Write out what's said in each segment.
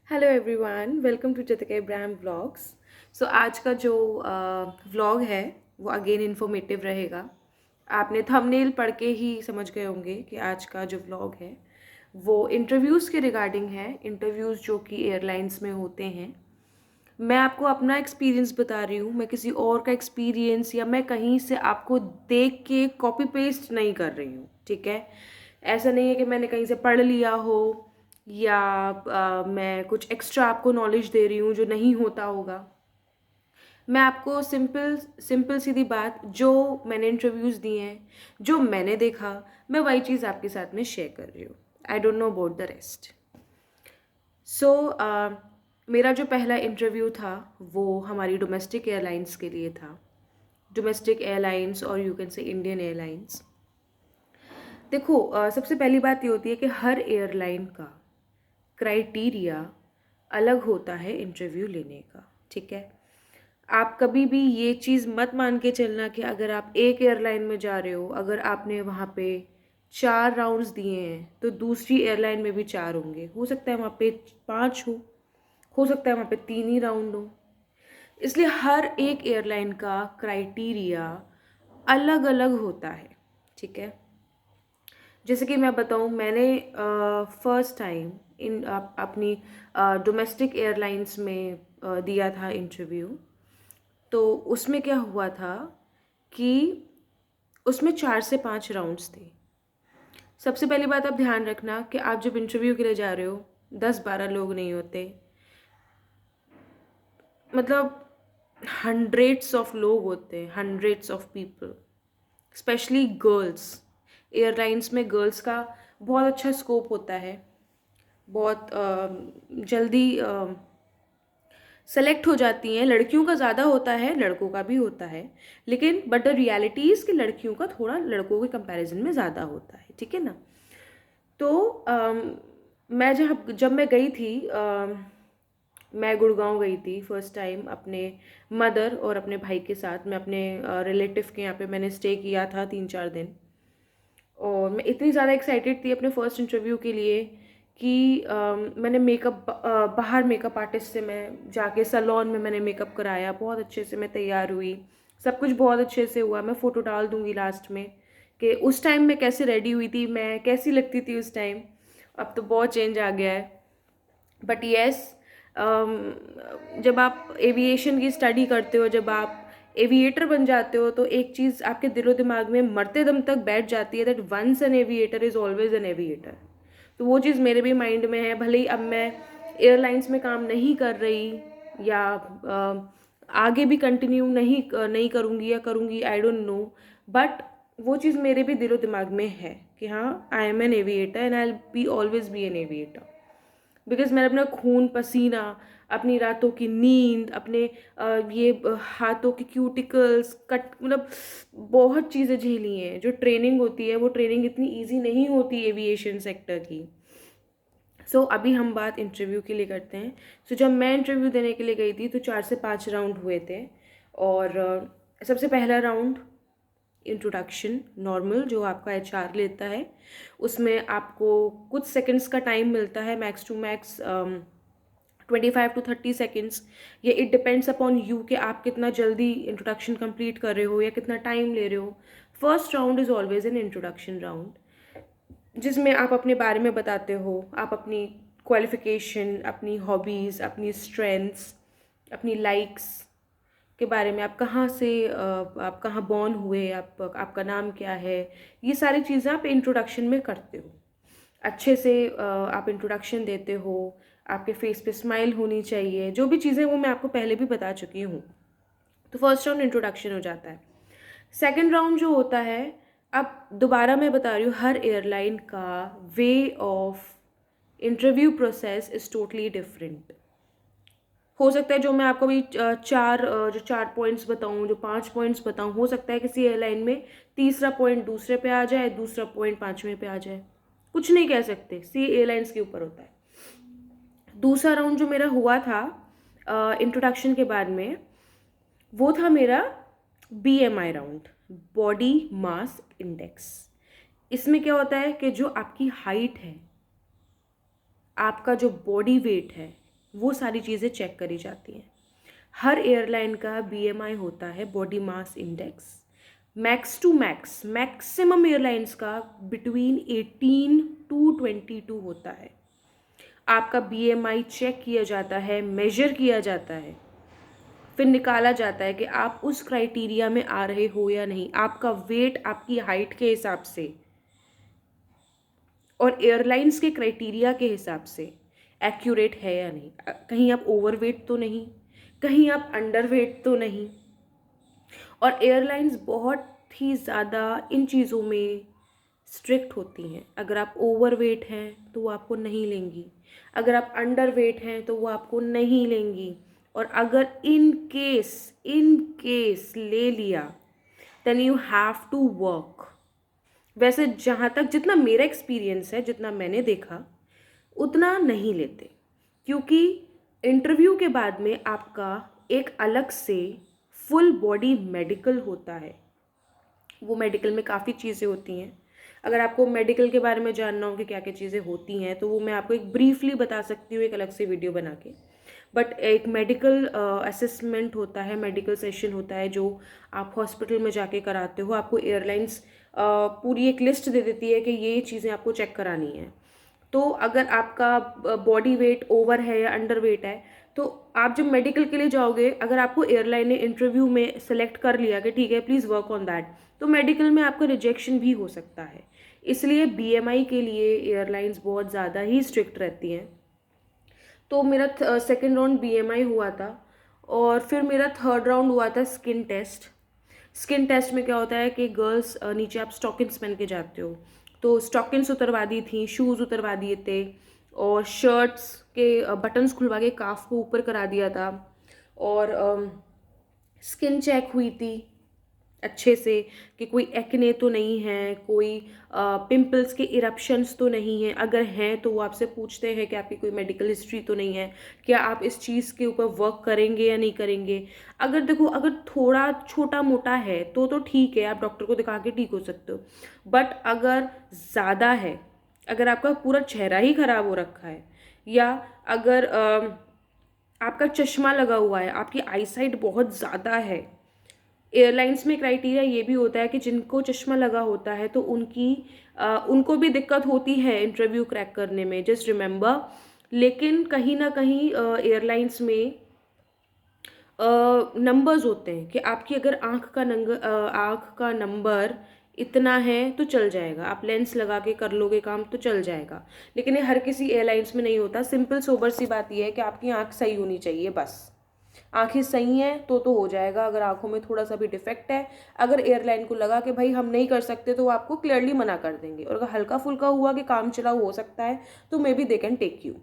Hello everyone, welcome to चतका Ibrahim vlogs. So आज का जो व्लॉग है वो अगेन इन्फॉर्मेटिव रहेगा। आपने थंबनेल पढ़ के ही समझ गए होंगे कि आज का जो व्लॉग है वो इंटरव्यूज़ के रिगार्डिंग है। इंटरव्यूज़ जो कि एयरलाइंस में होते हैं। मैं आपको अपना एक्सपीरियंस बता रही हूँ, मैं किसी और का एक्सपीरियंस या मैं कहीं से आपको देख के कॉपी पेस्ट नहीं कर रही हूँ, ठीक है। ऐसा नहीं है कि मैंने कहीं से पढ़ लिया हो या मैं कुछ एक्स्ट्रा आपको नॉलेज दे रही हूँ जो नहीं होता होगा। मैं आपको सिंपल सिंपल सीधी बात, जो मैंने इंटरव्यूज़ दिए हैं, जो मैंने देखा, मैं वही चीज़ आपके साथ में शेयर कर रही हूँ। I don't know about the rest. So मेरा जो पहला इंटरव्यू था वो हमारी डोमेस्टिक एयरलाइंस के लिए था। डोमेस्टिक एयरलाइंस और you can say Indian airlines. देखो, सबसे पहली बात ये होती है कि हर एयरलाइन का क्राइटेरिया अलग होता है इंटरव्यू लेने का, ठीक है। आप कभी भी ये चीज़ मत मान के चलना कि अगर आप एक एयरलाइन में जा रहे हो, अगर आपने वहाँ पे 4 राउंड्स दिए हैं तो दूसरी एयरलाइन में भी 4 होंगे। हो सकता है वहाँ पे 5 हो सकता है वहाँ पे 3 ही राउंड हो। इसलिए हर एक एयरलाइन का क्राइटेरिया अलग अलग होता है, ठीक है। जैसे कि मैं बताऊं, मैंने फर्स्ट टाइम अपनी डोमेस्टिक एयरलाइंस में दिया था इंटरव्यू। तो उसमें क्या हुआ था कि उसमें 4 से 5 राउंड्स थे। सबसे पहली बात, आप ध्यान रखना कि आप जब इंटरव्यू के लिए जा रहे हो 10-12 लोग नहीं होते, मतलब हंड्रेड्स ऑफ लोग होते हैं, hundreds of people, specially girls. Airlines में गर्ल्स का बहुत अच्छा स्कोप होता है, बहुत जल्दी सेलेक्ट हो जाती हैं। लड़कियों का ज़्यादा होता है, लड़कों का भी होता है, लेकिन बट द रियलिटी इज़ कि लड़कियों का थोड़ा लड़कों के कंपैरिजन में ज़्यादा होता है, ठीक है ना। तो मैं जब मैं गई थी, मैं गुड़गांव गई थी फर्स्ट टाइम अपने मदर और अपने भाई के साथ। मैं अपने रिलेटिव के यहाँ पे मैंने स्टे किया था 3-4 दिन। और मैं इतनी ज़्यादा एक्साइटेड थी अपने फर्स्ट इंटरव्यू के लिए कि मैंने बाहर मेकअप आर्टिस्ट से मैं जाके सैलून में मैंने मेकअप कराया। बहुत अच्छे से मैं तैयार हुई, सब कुछ बहुत अच्छे से हुआ। मैं फ़ोटो डाल दूँगी लास्ट में कि उस टाइम मैं कैसे रेडी हुई थी, मैं कैसी लगती थी उस टाइम। अब तो बहुत चेंज आ गया है, बट येस, जब आप एविएशन की स्टडी करते हो, जब आप एविएटर बन जाते हो, तो एक चीज़ आपके दिलो दिमाग में मरते दम तक बैठ जाती है, that once an aviator is always an aviator. तो वो चीज़ मेरे भी माइंड में है। भले ही अब मैं एयरलाइंस में काम नहीं कर रही या आगे भी कंटिन्यू नहीं करूँगी या करूँगी, आई डोंट नो, बट वो चीज़ मेरे भी दिलो दिमाग में है कि हाँ, I am an aviator and I be always be an aviator. Because मैंने अपना खून पसीना, अपनी रातों की नींद, अपने हाथों की क्यूटिकल्स कट, मतलब बहुत चीज़ें झेली हैं। जो ट्रेनिंग होती है वो ट्रेनिंग इतनी इजी नहीं होती एविएशन सेक्टर की। सो अभी हम बात इंटरव्यू के लिए करते हैं। सो जब मैं इंटरव्यू देने के लिए गई थी तो 4 से 5 राउंड हुए थे। और सबसे पहला राउंड इंट्रोडक्शन नॉर्मल जो आपका एचआर लेता है, उसमें आपको कुछ सेकंड्स का टाइम मिलता है, max to max 25 to 30 seconds. ये इट डिपेंड्स अपॉन यू कि आप कितना जल्दी इंट्रोडक्शन कंप्लीट कर रहे हो या कितना टाइम ले रहे हो। First round is always an introduction round, जिसमें आप अपने बारे में बताते हो, आप अपनी क्वालिफिकेशन, अपनी हॉबीज़, अपनी स्ट्रेंथ्स, अपनी लाइक्स के बारे में, आप कहाँ बॉर्न हुए, आपका नाम क्या है, ये सारी चीज़ें आप इंट्रोडक्शन में करते हो। अच्छे से आप इंट्रोडक्शन देते हो, आपके फेस पे स्माइल होनी चाहिए, जो भी चीज़ें वो मैं आपको पहले भी बता चुकी हूँ। तो फर्स्ट राउंड इंट्रोडक्शन हो जाता है। सेकेंड राउंड जो होता है, अब दोबारा मैं बता रही हूँ, हर एयरलाइन का way of interview process is totally different. हो सकता है जो मैं आपको अभी जो 4 पॉइंट्स बताऊँ, जो 5 पॉइंट्स बताऊँ, हो सकता है किसी एयरलाइन में तीसरा पॉइंट दूसरे पे आ जाए, दूसरा पॉइंट 5वें पे आ जाए। कुछ नहीं कह सकते, सी एयरलाइंस के ऊपर होता है। दूसरा राउंड जो मेरा हुआ था इंट्रोडक्शन के बाद में, वो था मेरा BMI round, body mass index. इसमें क्या होता है कि जो आपकी हाइट है, आपका जो बॉडी वेट है, वो सारी चीज़ें चेक करी जाती हैं। हर एयरलाइन का BMI होता है, body mass index. Max to max, maximum airlines का बिटवीन 18 टू 22 होता है। आपका BMI चेक किया जाता है, मेजर किया जाता है, फिर निकाला जाता है कि आप उस क्राइटेरिया में आ रहे हो या नहीं। आपका वेट आपकी हाइट के हिसाब से और एयरलाइंस के क्राइटेरिया के हिसाब से एक्यूरेट है या नहीं। कहीं आप ओवरवेट तो नहीं, कहीं आप अंडरवेट तो नहीं। और एयरलाइंस बहुत ही ज़्यादा इन चीज़ों में स्ट्रिक्ट होती हैं। अगर आप ओवरवेट हैं तो वो आपको नहीं लेंगी, अगर आप अंडरवेट हैं तो वो आपको नहीं लेंगी, और अगर इन केस ले लिया then you have to work. वैसे जहाँ तक जितना मेरा एक्सपीरियंस है, जितना मैंने देखा, उतना नहीं लेते, क्योंकि इंटरव्यू के बाद में आपका एक अलग से फुल बॉडी मेडिकल होता है। वो मेडिकल में काफ़ी चीज़ें होती हैं। अगर आपको मेडिकल के बारे में जानना हो कि क्या क्या चीज़ें होती हैं तो वो मैं आपको एक ब्रीफली बता सकती हूँ एक अलग से वीडियो बना के। बट एक मेडिकल असेसमेंट होता है, मेडिकल सेशन होता है जो आप हॉस्पिटल में जाके कराते हो। आपको एयरलाइंस पूरी एक लिस्ट दे देती है कि ये चीज़ें आपको चेक करानी है। तो अगर आपका बॉडी वेट ओवर है या अंडर वेट है तो आप जब मेडिकल के लिए जाओगे, अगर आपको एयरलाइन ने इंटरव्यू में सेलेक्ट कर लिया कि ठीक है प्लीज़ वर्क ऑन दैट, तो मेडिकल में आपका रिजेक्शन भी हो सकता है। इसलिए BMI के लिए एयरलाइंस बहुत ज़्यादा ही स्ट्रिक्ट रहती हैं। तो मेरा सेकेंड राउंड BMI हुआ था, और फिर मेरा थर्ड राउंड हुआ था स्किन टेस्ट। स्किन टेस्ट में क्या होता है कि गर्ल्स नीचे आप स्टॉकिन्स पहन के जाते हो, तो स्टॉकिन्स उतरवा दी थी, शूज़ उतरवा दिए थे, और शर्ट्स के बटन्स खुलवा के काफ को ऊपर करा दिया था, और स्किन चेक हुई थी अच्छे से कि कोई एक्ने तो नहीं है, कोई पिंपल्स के इरप्शंस तो नहीं है। अगर हैं तो वो आपसे पूछते हैं कि आपकी कोई मेडिकल हिस्ट्री तो नहीं है, क्या आप इस चीज़ के ऊपर वर्क करेंगे या नहीं करेंगे। अगर देखो, अगर थोड़ा छोटा मोटा है तो ठीक है, आप डॉक्टर को दिखा के ठीक हो सकते हो। बट अगर ज़्यादा है, अगर आपका पूरा चेहरा ही ख़राब हो रखा है, या अगर आपका चश्मा लगा हुआ है, आपकी आईसाइट बहुत ज़्यादा है। एयरलाइंस में क्राइटेरिया ये भी होता है कि जिनको चश्मा लगा होता है तो उनको भी दिक्कत होती है इंटरव्यू क्रैक करने में, जस्ट रिमेंबर। लेकिन कहीं ना कहीं एयरलाइंस में नंबर्स होते हैं कि आपकी अगर आँख का नंबर इतना है तो चल जाएगा, आप लेंस लगा के कर लोगे काम तो चल जाएगा। लेकिन ये हर किसी एयरलाइंस में नहीं होता। सिंपल सोबर सी बात यह है कि आपकी आँख सही होनी चाहिए, बस। आंखें सही हैं तो हो जाएगा। अगर आंखों में थोड़ा सा भी डिफेक्ट है, अगर एयरलाइन को लगा कि भाई हम नहीं कर सकते, तो वो आपको क्लियरली मना कर देंगे। और अगर हल्का फुल्का हुआ कि काम चलाऊ हो सकता है तो maybe they can take you.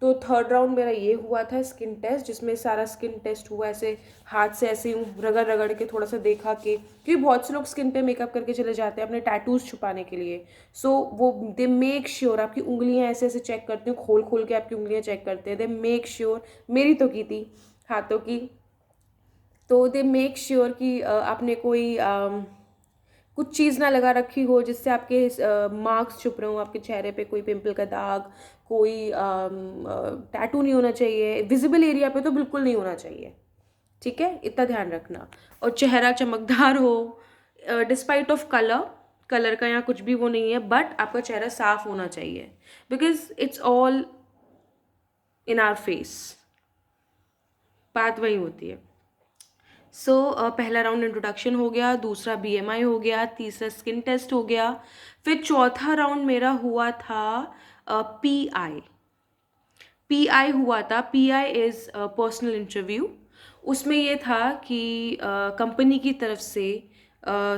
तो थर्ड राउंड मेरा ये हुआ था स्किन टेस्ट, जिसमें सारा स्किन टेस्ट हुआ, ऐसे हाथ से ऐसे यूँ रगड़ रगड़ के थोड़ा सा देखा कि, क्योंकि बहुत से लोग स्किन पे मेकअप करके चले जाते हैं अपने टैटूज छुपाने के लिए। सो वो दे मेक श्योर, आपकी उंगलियां ऐसे ऐसे चेक करते हैं, खोल खोल के आपकी उंगलियां चेक करते हैं। दे मेक श्योर, मेरी तो की थी हाथों की, तो दे मेक श्योर कि आपने कोई कुछ चीज़ ना लगा रखी हो जिससे आपके मार्क्स छुप रहे हो, आपके चेहरे पे कोई पिंपल का दाग, कोई टैटू नहीं होना चाहिए, विजिबल एरिया पे तो बिल्कुल नहीं होना चाहिए। ठीक है, इतना ध्यान रखना। और चेहरा चमकदार हो, डिस्पाइट ऑफ कलर का यहाँ कुछ भी वो नहीं है, बट आपका चेहरा साफ होना चाहिए, because it's all in our face. बात वही होती है। सो पहला राउंड इंट्रोडक्शन हो गया, दूसरा BMI हो गया, तीसरा स्किन टेस्ट हो गया, फिर चौथा राउंड मेरा हुआ था PI हुआ था। PI is personal interview. उसमें ये था कि कंपनी की तरफ से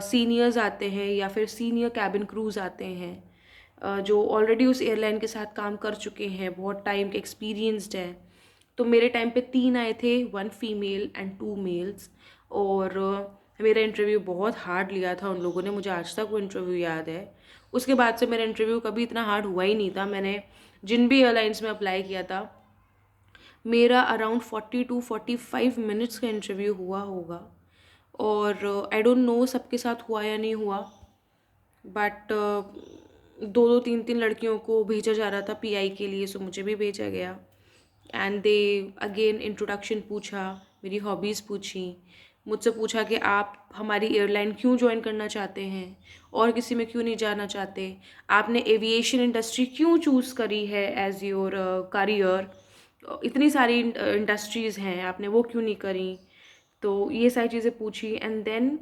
सीनियर्स आते हैं या फिर सीनियर कैबिन क्रूज आते हैं, जो ऑलरेडी उस एयरलाइन के साथ काम कर चुके हैं, बहुत टाइम के एक्सपीरियंस्ड हैं। तो मेरे टाइम पे 3 आए थे, 1 फीमेल एंड 2 मेल्स। और मेरा इंटरव्यू बहुत हार्ड लिया था उन लोगों ने, मुझे आज तक वो इंटरव्यू याद है। उसके बाद से मेरा इंटरव्यू कभी इतना हार्ड हुआ ही नहीं था। मैंने जिन भी एयरलाइंस में अप्लाई किया था, मेरा अराउंड 40 टू 45 मिनट्स का इंटरव्यू हुआ होगा। और आई डोंट नो सबके साथ हुआ या नहीं हुआ, बट 2-2 3-3 लड़कियों को भेजा जा रहा था PI के लिए, सो मुझे भी भेजा गया। एंड दे अगेन इंट्रोडक्शन पूछा, मेरी हॉबीज़ पूछी, मुझसे पूछा कि आप हमारी एयरलाइन क्यों ज्वाइन करना चाहते हैं और किसी में क्यों नहीं जाना चाहते, आपने एविएशन इंडस्ट्री क्यों चूज़ करी है एज योर करियर, इतनी सारी इंडस्ट्रीज़ हैं, आपने वो क्यों नहीं करी। तो ये सारी चीज़ें पूछी and then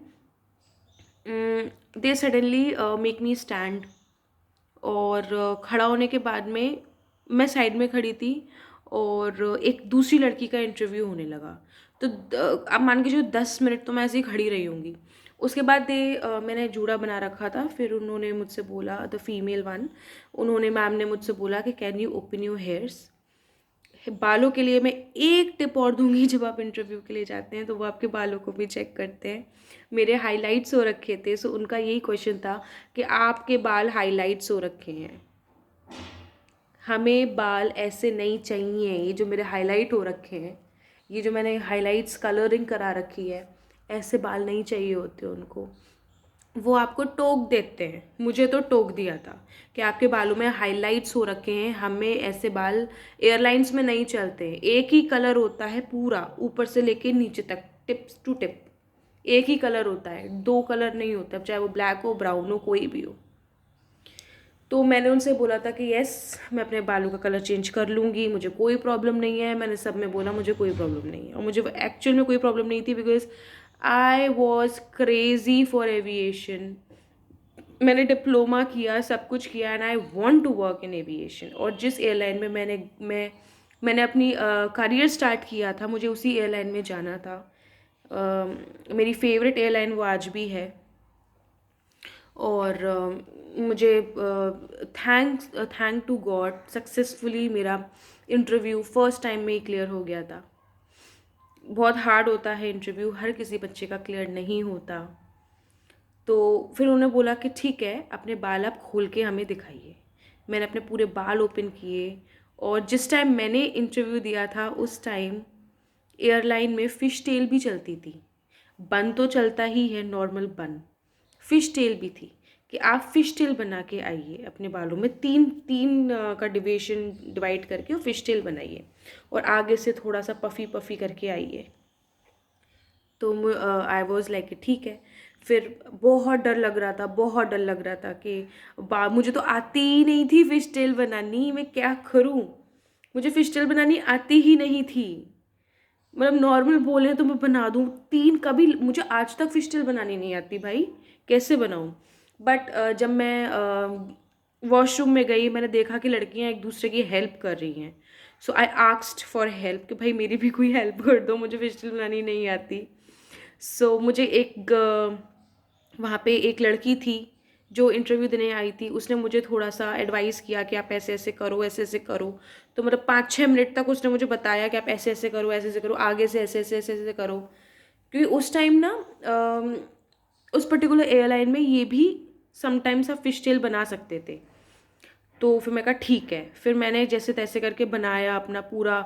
they suddenly make me stand. और खड़ा होने के बाद में मैं साइड में खड़ी थी और एक दूसरी लड़की का इंटरव्यू होने लगा। तो आप मान के चलो 10 मिनट तो मैं ऐसे ही खड़ी रही होंगी। उसके बाद मैंने जूड़ा बना रखा था, फिर उन्होंने मुझसे बोला, द फीमेल वन, उन्होंने मैम ने मुझसे बोला कि can you open your hairs. बालों के लिए मैं एक टिप और दूंगी, जब आप इंटरव्यू के लिए जाते हैं तो वो आपके बालों को भी चेक करते हैं। मेरे हाइलाइट्स हो रखे थे, सो उनका यही क्वेश्चन था कि आपके बाल हाइलाइट्स हो रखे हैं, हमें बाल ऐसे नहीं चाहिए, ये जो मेरे हाईलाइट हो रखे हैं, ये जो मैंने हाइलाइट्स कलरिंग करा रखी है, ऐसे बाल नहीं चाहिए होते उनको। वो आपको टोक देते हैं, मुझे तो टोक दिया था कि आपके बालों में हाइलाइट्स हो रखे हैं, हमें ऐसे बाल एयरलाइंस में नहीं चलते हैं। एक ही कलर होता है पूरा, ऊपर से लेके नीचे तक, टिप्स टू टिप एक ही कलर होता है, दो कलर नहीं होता, चाहे वो ब्लैक हो, ब्राउन हो, कोई भी हो। तो मैंने उनसे बोला था कि यस, मैं अपने बालों का कलर चेंज कर लूँगी, मुझे कोई प्रॉब्लम नहीं है। मैंने सब में बोला मुझे कोई प्रॉब्लम नहीं है, और मुझे एक्चुअल में कोई प्रॉब्लम नहीं थी, because I was crazy for aviation. मैंने डिप्लोमा किया, सब कुछ किया, and I want to work in aviation. और जिस एयरलाइन में मैंने अपनी करियर स्टार्ट किया था, मुझे उसी एयरलाइन में जाना था। मेरी फेवरेट एयरलाइन वो आज भी है। और मुझे थैंक टू गॉड सक्सेसफुली मेरा इंटरव्यू फर्स्ट टाइम में ही क्लियर हो गया था। बहुत हार्ड होता है इंटरव्यू, हर किसी बच्चे का क्लियर नहीं होता। तो फिर उन्होंने बोला कि ठीक है, अपने बाल आप खोल के हमें दिखाइए। मैंने अपने पूरे बाल ओपन किए, और जिस टाइम मैंने इंटरव्यू दिया था उस टाइम एयरलाइन में फ़िश टेल भी चलती थी। बन तो चलता ही है नॉर्मल बन, फ़िश टेल भी थी कि आप फ़िश टेल बना के आइए अपने बालों में, तीन तीन का डिवाइड करके वो फ़िश टेल बनाइए, और आगे से थोड़ा सा पफ़ी पफ़ी करके आइए। तो आई वॉज लाइक ठीक है। फिर बहुत डर लग रहा था, बहुत डर लग रहा था कि मुझे तो आती ही नहीं थी फ़िश टेल बनानी, मैं क्या करूँ। मुझे फ़िश टेल बनानी आती ही नहीं थी, मतलब नॉर्मल बोले तो मैं बना दूँ, तीन कभी मुझे आज तक फ़िश टेल बनानी नहीं आती भाई, कैसे बनाऊँ। बट जब मैं वॉशरूम में गई, मैंने देखा कि लड़कियां एक दूसरे की हेल्प कर रही हैं, सो आई आस्क्ड फॉर हेल्प कि भाई मेरी भी कोई हेल्प कर दो, मुझे फ़िश टेल बनानी नहीं आती। सो मुझे वहाँ पे एक लड़की थी जो इंटरव्यू देने आई थी, उसने मुझे थोड़ा सा एडवाइस किया कि आप ऐसे ऐसे करो, ऐसे ऐसे करो। तो मतलब 5-6 मिनट तक उसने मुझे बताया कि आप ऐसे ऐसे करो, ऐसे ऐसे करो, आगे से ऐसे ऐसे ऐसे ऐसे करो। क्योंकि उस टाइम ना उस पर्टिकुलर एयरलाइन में ये भी समटाइम्स आप फिश टेल बना सकते थे। तो फिर मैं कहा ठीक है, फिर मैंने जैसे तैसे करके बनाया, अपना पूरा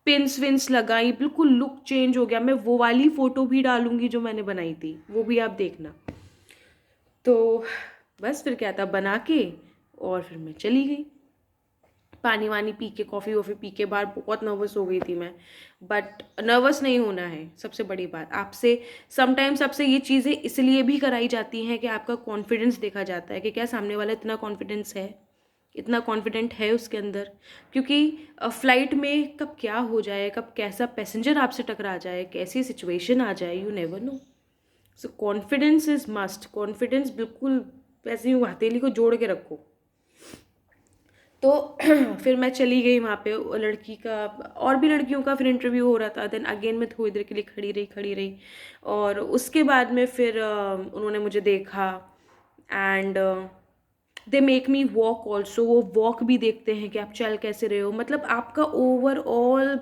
पिन्स विन्स लगाई, बिल्कुल लुक चेंज हो गया। मैं वो वाली फ़ोटो भी डालूंगी जो मैंने बनाई थी, वो भी आप देखना। तो बस फिर क्या था, बना के और फिर मैं चली गई, पानी वानी पी के, कॉफ़ी वॉफ़ी पी के बाहर। बहुत नर्वस हो गई थी मैं, बट नर्वस नहीं होना है सबसे बड़ी बात। आपसे समटाइम्स आपसे ये चीज़ें इसलिए भी कराई जाती हैं कि आपका कॉन्फिडेंस देखा जाता है कि क्या सामने वाला इतना कॉन्फिडेंस है, इतना कॉन्फिडेंट है उसके अंदर। क्योंकि फ़्लाइट में कब क्या हो जाए, कब कैसा पैसेंजर आपसे टकरा जाए, कैसी सिचुएशन आ जाए, you never know. So confidence is must, confidence बिल्कुल वैसे ही हथेली को जोड़ के रखो। तो फिर मैं चली गई वहाँ पे, लड़की का और भी लड़कियों का फिर इंटरव्यू हो रहा था। देन अगेन मैं थोड़ी देर के लिए खड़ी रही, और उसके बाद में फिर उन्होंने मुझे देखा, and they make me walk also. वो वॉक भी देखते हैं कि आप चल कैसे रहे हो, मतलब आपका ओवरऑल,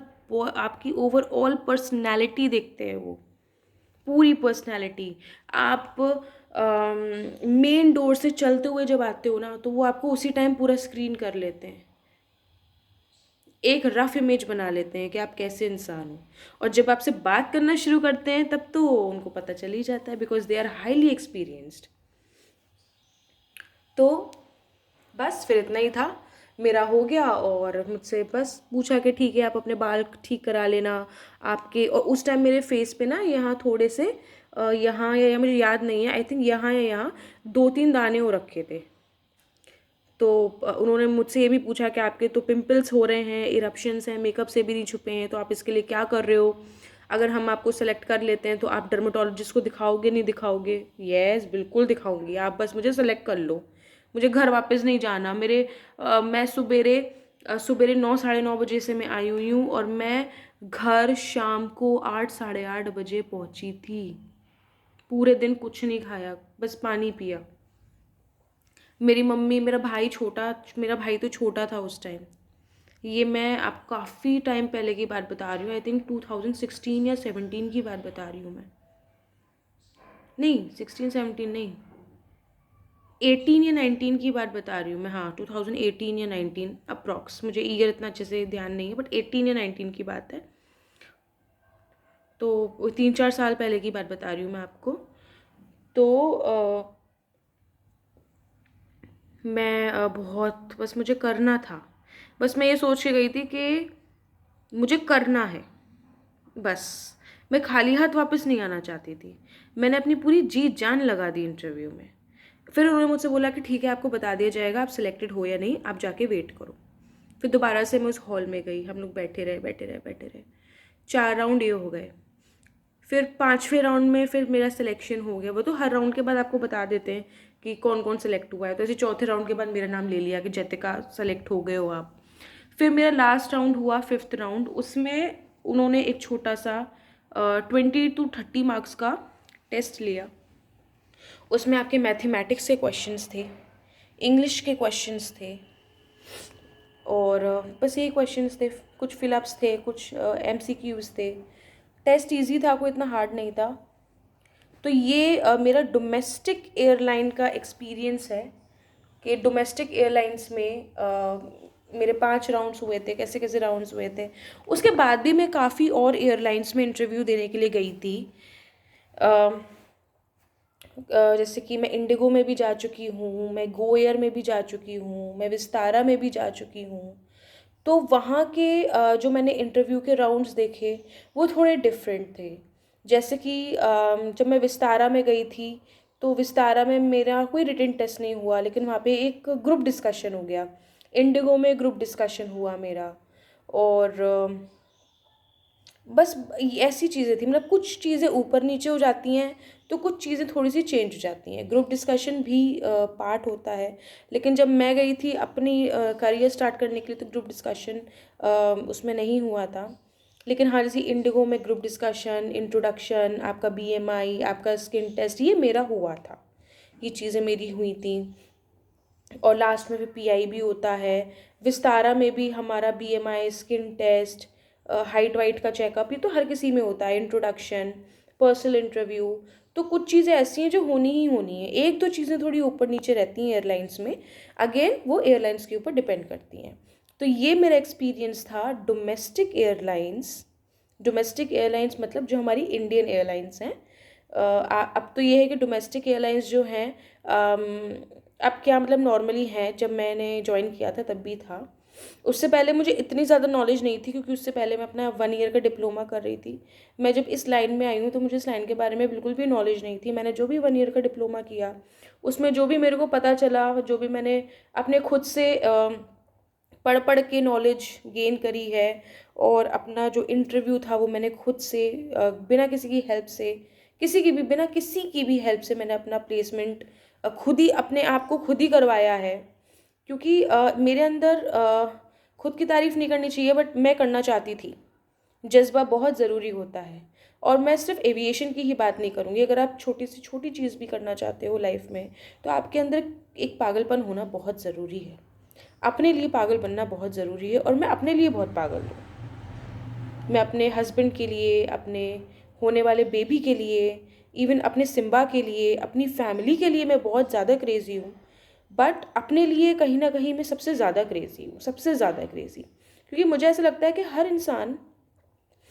आपकी ओवरऑल पर्सनैलिटी देखते हैं वो, पूरी पर्सनैलिटी। आप मेन डोर से चलते हुए जब आते हो ना, तो वो आपको उसी टाइम पूरा स्क्रीन कर लेते हैं, एक रफ इमेज बना लेते हैं कि आप कैसे इंसान हो। और जब आपसे बात करना शुरू करते हैं तब तो उनको पता चल ही जाता है, because they are highly experienced. तो बस फिर इतना ही था। मेरा हो गया और मुझसे बस पूछा कि ठीक है आप अपने बाल ठीक करा लेना आपके। और उस टाइम मेरे फेस पे ना यहाँ थोड़े से यहाँ या मुझे याद नहीं है, आई थिंक यहाँ या यहाँ 2-3 दाने हो रखे थे। तो उन्होंने मुझसे ये भी पूछा कि आपके तो पिंपल्स हो रहे हैं, इरप्शंस हैं, मेकअप से भी नहीं छुपे हैं, तो आप इसके लिए क्या कर रहे हो? अगर हम आपको सेलेक्ट कर लेते हैं तो आप डर्मेटोलॉजिस्ट को दिखाओगे नहीं दिखाओगे? यस, बिल्कुल दिखाऊंगी, आप बस मुझे सेलेक्ट कर लो। मुझे घर वापस नहीं जाना। मैं सुबेरे सुबेरे 9-9:30 बजे से मैं आई हुई हूँ और मैं घर शाम को 8-8:30 बजे पहुँची थी। पूरे दिन कुछ नहीं खाया, बस पानी पिया। मेरी मम्मी, मेरा भाई तो छोटा था उस टाइम। ये मैं आप काफ़ी टाइम पहले की बात बता रही हूँ, आई थिंक 2016 या 17 की बात बता रही हूँ मैं। नहीं, 16-17 नहीं, 18 या 19 की बात बता रही हूँ मैं। हाँ, 2018 या 19 अप्रॉक्स, मुझे ईयर इतना अच्छे से ध्यान नहीं है, बट 18 या 19 की बात है। तो 3-4 साल पहले की बात बता रही हूँ मैं आपको। तो बहुत बस मुझे करना था। बस मैं ये सोच के गई थी कि मुझे करना है, बस। मैं खाली हाथ वापस नहीं आना चाहती थी। मैंने अपनी पूरी जी जान लगा दी इंटरव्यू में। फिर उन्होंने मुझसे बोला कि ठीक है आपको बता दिया जाएगा आप सिलेक्टेड हो या नहीं, आप जाके वेट करो। फिर दोबारा से मैं उस हॉल में गई, हम लोग बैठे रहे बैठे रहे बैठे रहे। 4 राउंड ये हो गए। फिर 5वें राउंड में फिर मेरा सिलेक्शन हो गया। वो तो हर राउंड के बाद आपको बता देते हैं कि कौन कौन सेलेक्ट हुआ है। तो ऐसे चौथे राउंड के बाद मेरा नाम ले लिया कि जतिका सेलेक्ट हो गए हो आप। फिर मेरा लास्ट राउंड हुआ, 5th राउंड। उसमें उन्होंने एक छोटा सा 20 to 30 मार्क्स का टेस्ट लिया। उसमें आपके मैथमेटिक्स के क्वेश्चंस थे, इंग्लिश के क्वेश्चंस थे और बस यही क्वेश्चंस थे। कुछ फिलअप्स थे, कुछ MCQs थे। टेस्ट इजी था, कोई इतना हार्ड नहीं था। तो ये मेरा डोमेस्टिक एयरलाइन का एक्सपीरियंस है कि डोमेस्टिक एयरलाइंस में मेरे 5 राउंड्स हुए थे। कैसे कैसे राउंड्स हुए थे। उसके बाद भी मैं काफ़ी और एयरलाइंस में इंटरव्यू देने के लिए गई थी। जैसे कि मैं इंडिगो में भी जा चुकी हूँ, मैं गो एयर में भी जा चुकी हूँ, मैं विस्तारा में भी जा चुकी हूँ। तो वहाँ के जो मैंने इंटरव्यू के राउंड्स देखे वो थोड़े डिफरेंट थे। जैसे कि जब मैं विस्तारा में गई थी तो विस्तारा में मेरा कोई रिटन टेस्ट नहीं हुआ, लेकिन वहाँ पे एक ग्रुप डिस्कशन हो गया। इंडिगो में ग्रुप डिस्कशन हुआ मेरा। और बस ऐसी चीज़ें थी, मतलब कुछ चीज़ें ऊपर नीचे हो जाती हैं तो कुछ चीज़ें थोड़ी सी चेंज हो जाती हैं। ग्रुप डिस्कशन भी पार्ट होता है, लेकिन जब मैं गई थी अपनी करियर स्टार्ट करने के लिए तो ग्रुप डिस्कशन उसमें नहीं हुआ था। लेकिन हाँ, जैसे इंडिगो में ग्रुप डिस्कशन, इंट्रोडक्शन, आपका BMI, आपका स्किन टेस्ट, ये मेरा हुआ था। ये चीज़ें मेरी हुई थी। और लास्ट में फिर PI भी होता है। विस्तारा में भी हमारा BMI, skin test, height weight का चेकअप, ये तो हर किसी में होता है। Introduction, personal interview. तो कुछ चीज़ें ऐसी हैं जो होनी ही होनी है। एक दो चीज़ें थोड़ी ऊपर नीचे रहती हैं एयरलाइंस में, अगेन वो एयरलाइंस के ऊपर डिपेंड करती हैं। तो ये मेरा एक्सपीरियंस था डोमेस्टिक एयरलाइंस। डोमेस्टिक एयरलाइंस मतलब जो हमारी इंडियन एयरलाइंस हैं। अब तो ये है कि डोमेस्टिक एयरलाइंस जो हैं अब क्या मतलब नॉर्मली हैं, जब मैंने ज्वाइन किया था तब भी था। उससे पहले मुझे इतनी ज़्यादा नॉलेज नहीं थी क्योंकि उससे पहले मैं अपना 1 ईयर का डिप्लोमा कर रही थी। मैं जब इस लाइन में आई हूँ तो मुझे इस लाइन के बारे में बिल्कुल भी नॉलेज नहीं थी। मैंने जो भी 1 ईयर का डिप्लोमा किया उसमें जो भी मेरे को पता चला, जो भी मैंने अपने खुद से पढ़ पढ़ के नॉलेज गेन करी है, और अपना जो इंटरव्यू था वो मैंने खुद से बिना किसी की हेल्प से, बिना किसी की भी हेल्प से मैंने अपना प्लेसमेंट खुद ही अपने आप को खुद ही करवाया है। क्योंकि मेरे अंदर खुद की तारीफ़ नहीं करनी चाहिए, बट मैं करना चाहती थी। जज्बा बहुत ज़रूरी होता है। और मैं सिर्फ एविएशन की ही बात नहीं करूँगी, अगर आप छोटी से छोटी चीज़ भी करना चाहते हो लाइफ में तो आपके अंदर एक पागलपन होना बहुत ज़रूरी है। अपने लिए पागल बनना बहुत ज़रूरी है, और मैं अपने लिए बहुत पागल हूँ। मैं अपने हस्बैंड के लिए, अपने होने वाले बेबी के लिए, इवन अपने सिम्बा के लिए, अपनी फैमिली के लिए मैं बहुत ज़्यादा क्रेज़ी हूँ। बट अपने लिए कहीं ना कहीं मैं सबसे ज़्यादा क्रेज़ी हूँ, सबसे ज़्यादा क्रेज़ी। क्योंकि मुझे ऐसा लगता है कि हर इंसान